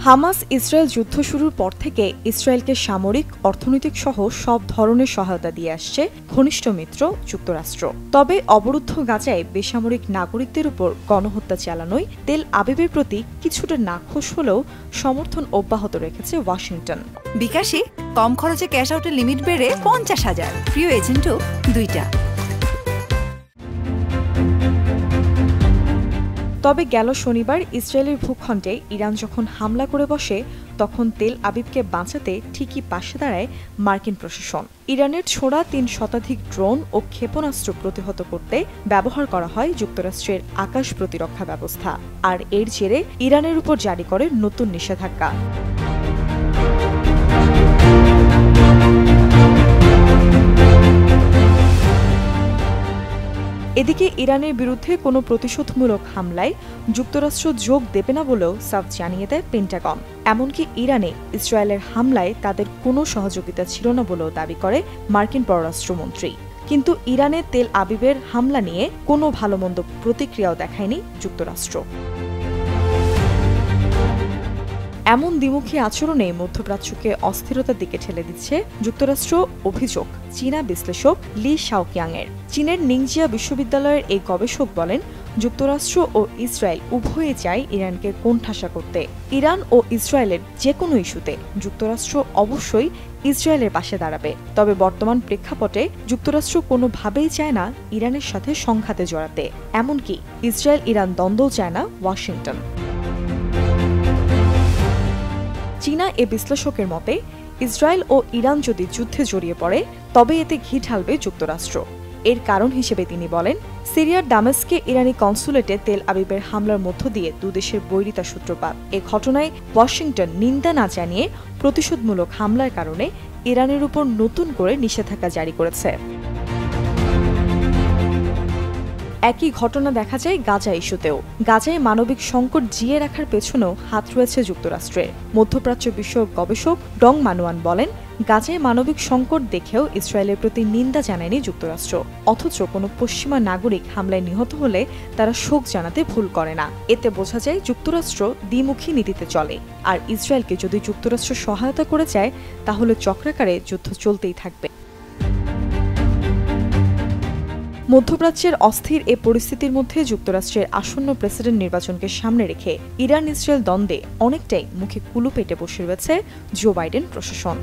Hamas Israel যুদ্ধ শুরুর পর থেকে ইসরায়েলকে সামরিক, অর্থনৈতিক সহ সব ধরনের সহায়তা দিয়ে আসছে ঘনিষ্ঠ মিত্র যুক্তরাষ্ট্র। তবে অবরুদ্ধ গাজায় বেসামরিক নাগরিকদের উপর গণহত্যা চালানোয় তেল আবিবের প্রতি কিছুটা নাখোশ হলেও সমর্থন অব্যাহত রেখেছে ওয়াশিংটন। বিকাশে কম খরচে ক্যাশ আউটের লিমিট বেড়ে 50,000, প্রিয় এজেন্টও 2টা। তবে গেল শনিবার ইসরায়েলের ভূখণ্ডে ইরান যখন হামলা করে বসে, তখন তেল আবিবকে বাঁচাতে ঠিকই পাশে দাঁড়ায় মার্কিন প্রশাসন। ইরানের ছোড়া 3 শতাধিক ড্রোন ও ক্ষেপণাস্ত্র প্রতিহত করতে ব্যবহার করা হয় যুক্তরাষ্ট্রের আকাশ প্রতিরক্ষা ব্যবস্থা, আর এর জেরে ইরানের উপর জারি করে নতুন নিষেধাজ্ঞা। এদিকে ইরানের বিরুদ্ধে কোনো প্রতিশোধমূলক হামলায় যুক্তরাষ্ট্র যোগ দেবে না বলেও সাফ জানিয়ে দেয় পেন্টাগন। এমনকি ইরানে ইসরায়েলের হামলায় তাদের কোনো সহযোগিতা ছিল না বলেও দাবি করে মার্কিন পররাষ্ট্রমন্ত্রী। কিন্তু ইরানে তেল আবিবের হামলা নিয়ে কোনো ভালোমন্দ প্রতিক্রিয়াও দেখায়নি যুক্তরাষ্ট্র। এমন দ্বিমুখী আচরণে মধ্যপ্রাচ্যকে অস্থিরতার দিকে ঠেলে দিচ্ছে যুক্তরাষ্ট্র অভিযোগ চীনা বিশ্লেষক লি শাওকিয়াংয়ের। চীনের নিংজিয়া বিশ্ববিদ্যালয়ের এই গবেষক বলেন, যুক্তরাষ্ট্র ও ইসরায়েল উভয়ে চায় ইরানকে কোণঠাসা করতে। ইরান ও ইসরায়েলের যে কোনো ইস্যুতে যুক্তরাষ্ট্র অবশ্যই ইসরায়েলের পাশে দাঁড়াবে। তবে বর্তমান প্রেক্ষাপটে যুক্তরাষ্ট্র কোনোভাবেই চায় না ইরানের সাথে সংঘাতে জড়াতে। এমনকি ইসরায়েল ইরান দ্বন্দ্বও চায় না ওয়াশিংটন। চীনা এ বিশ্লেষকের মতে, ইসরায়েল ও ইরান যদি যুদ্ধে জড়িয়ে পড়ে, তবে এতে ঘি ঢালবে যুক্তরাষ্ট্র। এর কারণ হিসেবে তিনি বলেন, সিরিয়ার দামেস্কে ইরানি কনসুলেটে তেল আবিবের হামলার মধ্য দিয়ে দুদেশের বৈরিতা সূত্রপাত। এ ঘটনায় ওয়াশিংটন নিন্দা না জানিয়ে প্রতিশোধমূলক হামলার কারণে ইরানের উপর নতুন করে নিষেধাজ্ঞা জারি করেছে। একই ঘটনা দেখা যায় গাজা ইস্যুতেও। গাজায় মানবিক সংকট জিয়ে রাখার পেছনেও হাত রয়েছে যুক্তরাষ্ট্রের। মধ্যপ্রাচ্য বিষয়ক গবেষক ডং মানুয়ান বলেন, গাজায় মানবিক সংকট দেখেও ইসরায়েলের প্রতি নিন্দা জানায়নি যুক্তরাষ্ট্র। অথচ কোনো পশ্চিমা নাগরিক হামলায় নিহত হলে তারা শোক জানাতে ভুল করে না। এতে বোঝা যায় যুক্তরাষ্ট্র দ্বিমুখী নীতিতে চলে, আর ইসরায়েলকে যদি যুক্তরাষ্ট্র সহায়তা করে যায়, তাহলে চক্রাকারে যুদ্ধ চলতেই থাকবে। মধ্যপ্রাচ্যের অস্থির এ পরিস্থিতির মধ্যে যুক্তরাষ্ট্রের আসন্ন প্রেসিডেন্ট নির্বাচনকে সামনে রেখে ইরান ইসরায়েল দ্বন্দ্বে অনেকটাই মুখে কুলু পেটে বসে রয়েছে জো বাইডেন প্রশাসন।